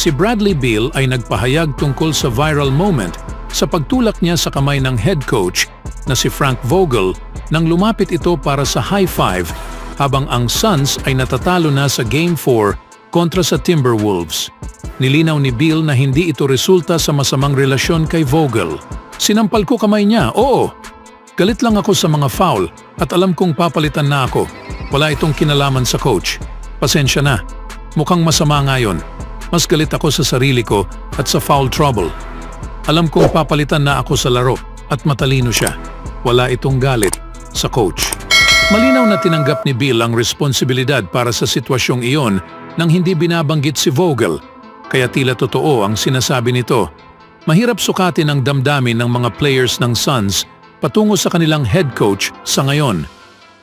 Si Bradley Beal ay nagpahayag tungkol sa viral moment sa pagtulak niya sa kamay ng head coach na si Frank Vogel nang lumapit ito para sa high five habang ang Suns ay natatalo na sa Game 4 kontra sa Timberwolves. Nilinaw ni Beal na hindi ito resulta sa masamang relasyon kay Vogel. Sinampal ko kamay niya, oo. Galit lang ako sa mga foul at alam kong papalitan na ako. Wala itong kinalaman sa coach. Pasensya na. Mukhang masama ngayon. Mas galit ako sa sarili ko at sa foul trouble. Alam kong papalitan na ako sa laro at matalino siya. Wala itong galit sa coach. Malinaw na tinanggap ni Beal ang responsibilidad para sa sitwasyong iyon nang hindi binabanggit si Vogel. Kaya tila totoo ang sinasabi nito. Mahirap sukatin ang damdamin ng mga players ng Suns patungo sa kanilang head coach sa ngayon.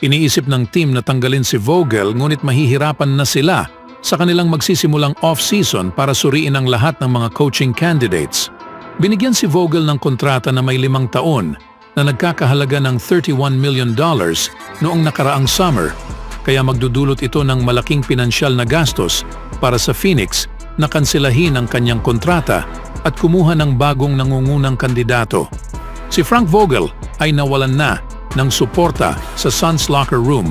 Iniisip ng team na tanggalin si Vogel ngunit mahihirapan na sila sa kanilang magsisimulang off-season para suriin ang lahat ng mga coaching candidates. Binigyan si Vogel ng kontrata na may 5 taon na nagkakahalaga ng $31 million noong nakaraang summer, kaya magdudulot ito ng malaking pinansyal na gastos para sa Phoenix na kanselahin ang kanyang kontrata at kumuha ng bagong nangungunang kandidato. Si Frank Vogel ay nawalan na ng suporta sa Suns locker room.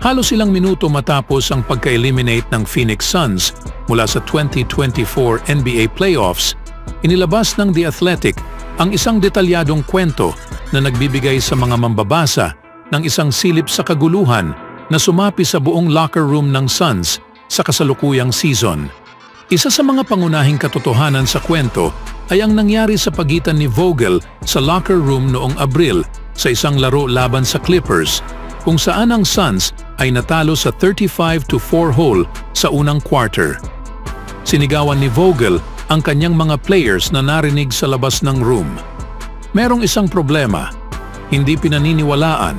Halos ilang minuto matapos ang pagka-eliminate ng Phoenix Suns mula sa 2024 NBA playoffs, inilabas ng The Athletic ang isang detalyadong kwento na nagbibigay sa mga mambabasa ng isang silip sa kaguluhan na sumapi sa buong locker room ng Suns sa kasalukuyang season. Isa sa mga pangunahing katotohanan sa kwento ay ang nangyari sa pagitan ni Vogel sa locker room noong Abril sa isang laro laban sa Clippers kung saan ang Suns ay natalo sa 35-4 hole sa unang quarter. Sinigawan ni Vogel ang kanyang mga players na narinig sa labas ng room. Merong isang problema, hindi pinaniniwalaan.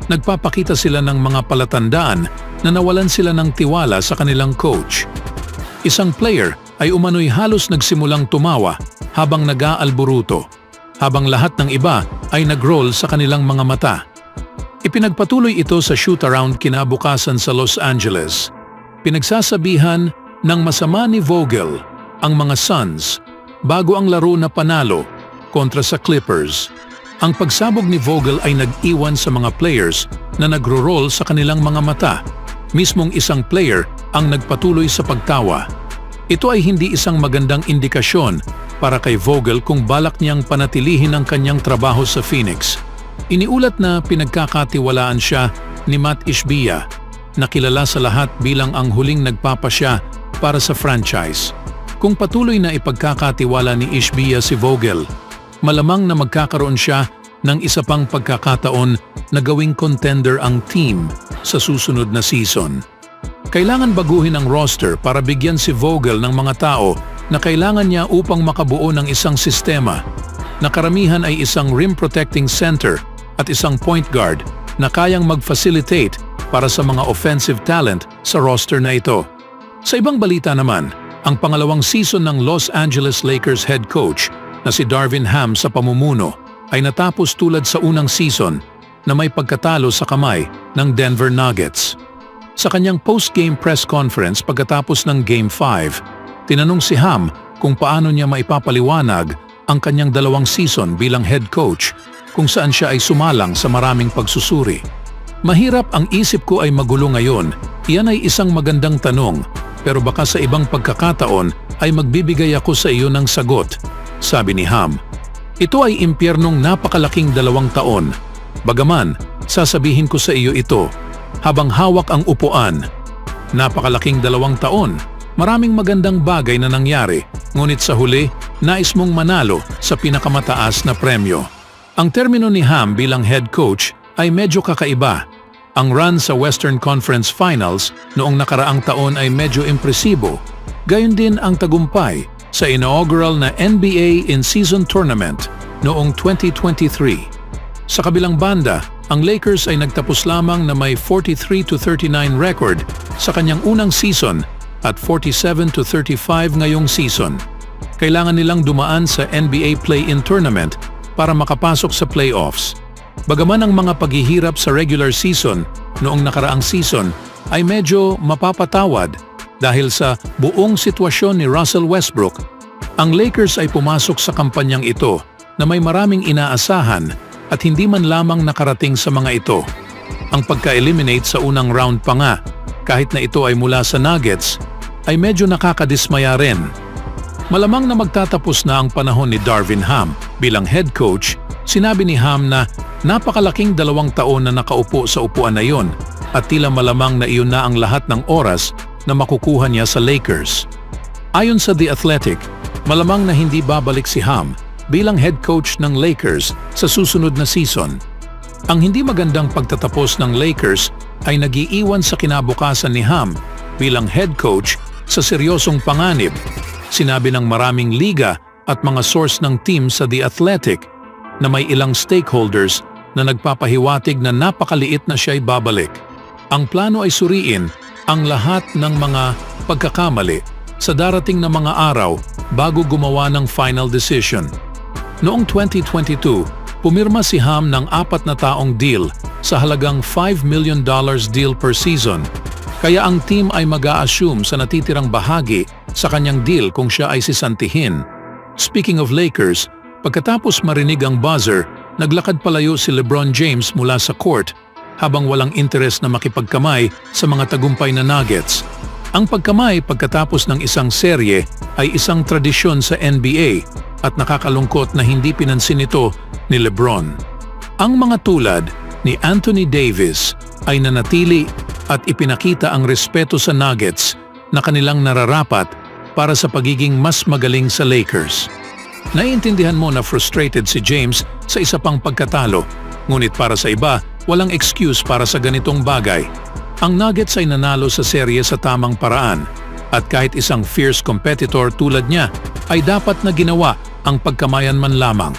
Nagpapakita sila ng mga palatandaan na nawalan sila ng tiwala sa kanilang coach. Isang player ay umano'y halos nagsimulang tumawa habang nag-aalburuto, habang lahat ng iba ay nag-roll sa kanilang mga mata. Ipinagpatuloy ito sa shoot-around kinabukasan sa Los Angeles. Pinagsasabihan ng masama ni Vogel ang mga Suns bago ang laro na panalo kontra sa Clippers. Ang pagsabog ni Vogel ay nag-iwan sa mga players na nagro-roll sa kanilang mga mata. Mismong isang player ang nagpatuloy sa pagtawa. Ito ay hindi isang magandang indikasyon para kay Vogel kung balak niyang panatilihin ang kanyang trabaho sa Phoenix. Iniulat na pinagkakatiwalaan siya ni Matt Ishbia, na kilala sa lahat bilang ang huling nagpapasya para sa franchise. Kung patuloy na ipagkakatiwala ni Ishbia si Vogel, malamang na magkakaroon siya ng isa pang pagkakataon na gawing contender ang team sa susunod na season. Kailangan baguhin ang roster para bigyan si Vogel ng mga tao na kailangan niya upang makabuo ng isang sistema na karamihan ay isang rim-protecting center at isang point guard na kayang mag-facilitate para sa mga offensive talent sa roster na ito. Sa ibang balita naman, ang pangalawang season ng Los Angeles Lakers head coach na si Darvin Ham sa pamumuno ay natapos tulad sa unang season na may pagkatalo sa kamay ng Denver Nuggets. Sa kanyang post-game press conference pagkatapos ng Game 5, tinanong si Ham kung paano niya maipapaliwanag ang kanyang 2 season bilang head coach kung saan siya ay sumalang sa maraming pagsusuri. Mahirap ang isip ko ay magulo ngayon. Iyan ay isang magandang tanong, pero baka sa ibang pagkakataon ay magbibigay ako sa iyo ng sagot, sabi ni Ham. Ito ay impyernong napakalaking 2 taon. Bagaman, sasabihin ko sa iyo ito habang hawak ang upuan. Napakalaking 2 taon. Maraming magandang bagay na nangyari, ngunit sa huli, nais mong manalo sa pinakamataas na premyo. Ang termino ni Ham bilang head coach ay medyo kakaiba. Ang run sa Western Conference Finals noong nakaraang taon ay medyo impresibo. Gayon din ang tagumpay sa inaugural na NBA in-season tournament noong 2023. Sa kabilang banda, ang Lakers ay nagtapos lamang na may 43-39 record sa kanyang unang season at 47-35 ngayong season. Kailangan nilang dumaan sa NBA play-in tournament para makapasok sa playoffs. Bagaman ang mga paghihirap sa regular season noong nakaraang season ay medyo mapapatawad, Dahil sa buong sitwasyon ni Russell Westbrook, ang Lakers ay pumasok sa kampanyang ito na may maraming inaasahan at hindi man lamang nakarating sa mga ito. Ang pagka-eliminate sa unang round pa nga, kahit na ito ay mula sa Nuggets, ay medyo nakakadismaya rin. Malamang na magtatapos na ang panahon ni Darvin Ham bilang head coach. Sinabi ni Ham na napakalaking 2 taon na nakaupo sa upuan na iyon at tila malamang na iyon na ang lahat ng oras na makukuha niya sa Lakers. Ayon sa The Athletic, malamang na hindi babalik si Ham bilang head coach ng Lakers sa susunod na season. Ang hindi magandang pagtatapos ng Lakers ay nagiiwan sa kinabukasan ni Ham bilang head coach sa seryosong panganib. Sinabi ng maraming liga at mga source ng team sa The Athletic na may ilang stakeholders na nagpapahiwatig na napakaliit na siya'y babalik. Ang plano ay suriin ang lahat ng mga pagkakamali sa darating na mga araw bago gumawa ng final decision. Noong 2022, pumirma si Ham ng 4 na taong deal sa halagang $5 million deal per season. Kaya ang team ay mag-a-assume sa natitirang bahagi sa kanyang deal kung siya ay sisantihin. Speaking of Lakers, pagkatapos marinig ang buzzer, naglakad palayo si LeBron James mula sa court habang walang interes na makipagkamay sa mga tagumpay na Nuggets. Ang pagkamay pagkatapos ng isang serye ay isang tradisyon sa NBA at nakakalungkot na hindi pinansin ito ni LeBron. Ang mga tulad ni Anthony Davis ay nanatili at ipinakita ang respeto sa Nuggets na kanilang nararapat para sa pagiging mas magaling sa Lakers. Naiintindihan mo na frustrated si James sa isa pang pagkatalo, ngunit para sa iba, walang excuse para sa ganitong bagay. Ang Nuggets ay nanalo sa serye sa tamang paraan at kahit isang fierce competitor tulad niya ay dapat na ginawa ang pagkamayan man lamang.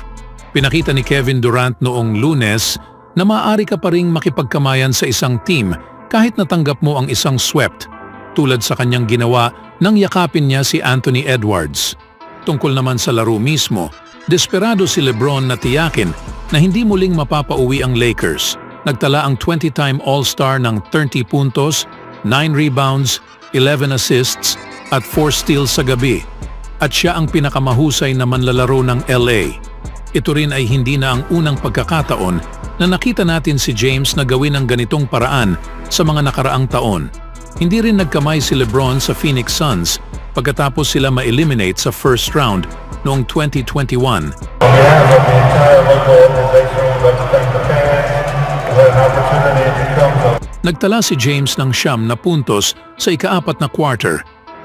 Pinakita ni Kevin Durant noong Lunes na maaari ka pa ring makipagkamayan sa isang team kahit natanggap mo ang isang swept, tulad sa kanyang ginawa nang yakapin niya si Anthony Edwards. Tungkol naman sa laro mismo, desperado si LeBron na tiyakin na hindi muling mapapauwi ang Lakers. Nagtala ang 20-time All-Star ng 30 puntos, 9 rebounds, 11 assists at 4 steals sa gabi. At siya ang pinakamahusay na manlalaro ng LA. Ito rin ay hindi na ang unang pagkakataon na nakita natin si James na gawin ang ganitong paraan sa mga nakaraang taon. Hindi rin nagkamay si LeBron sa Phoenix Suns pagkatapos sila ma-eliminate sa first round noong 2021. Nagtala si James ng 9 na puntos sa ika-4 na quarter,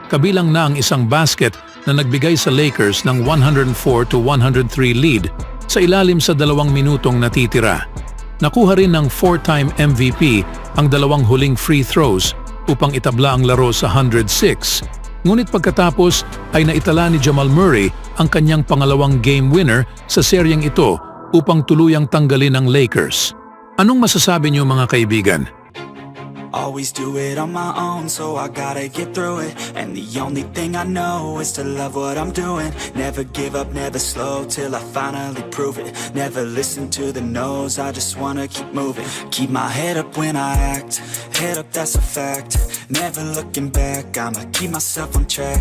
kabilang na ang isang basket na nagbigay sa Lakers ng 104-103 lead sa ilalim sa 2 minutong natitira. Nakuha rin ng 4-time MVP ang 2 huling free throws upang itabla ang laro sa 106. Ngunit pagkatapos ay naitala ni Jamal Murray ang kanyang pangalawang game winner sa seryeng ito upang tuluyang tanggalin ang Lakers. Anong masasabi niyo mga kaibigan? Always do it on my own, so I gotta get through it. And the only thing I know is to love what I'm doing. Never give up, never slow, till I finally prove it. Never listen to the no's, I just wanna keep moving. Keep my head up when I act, head up, that's a fact. Never looking back, I'ma keep myself on track.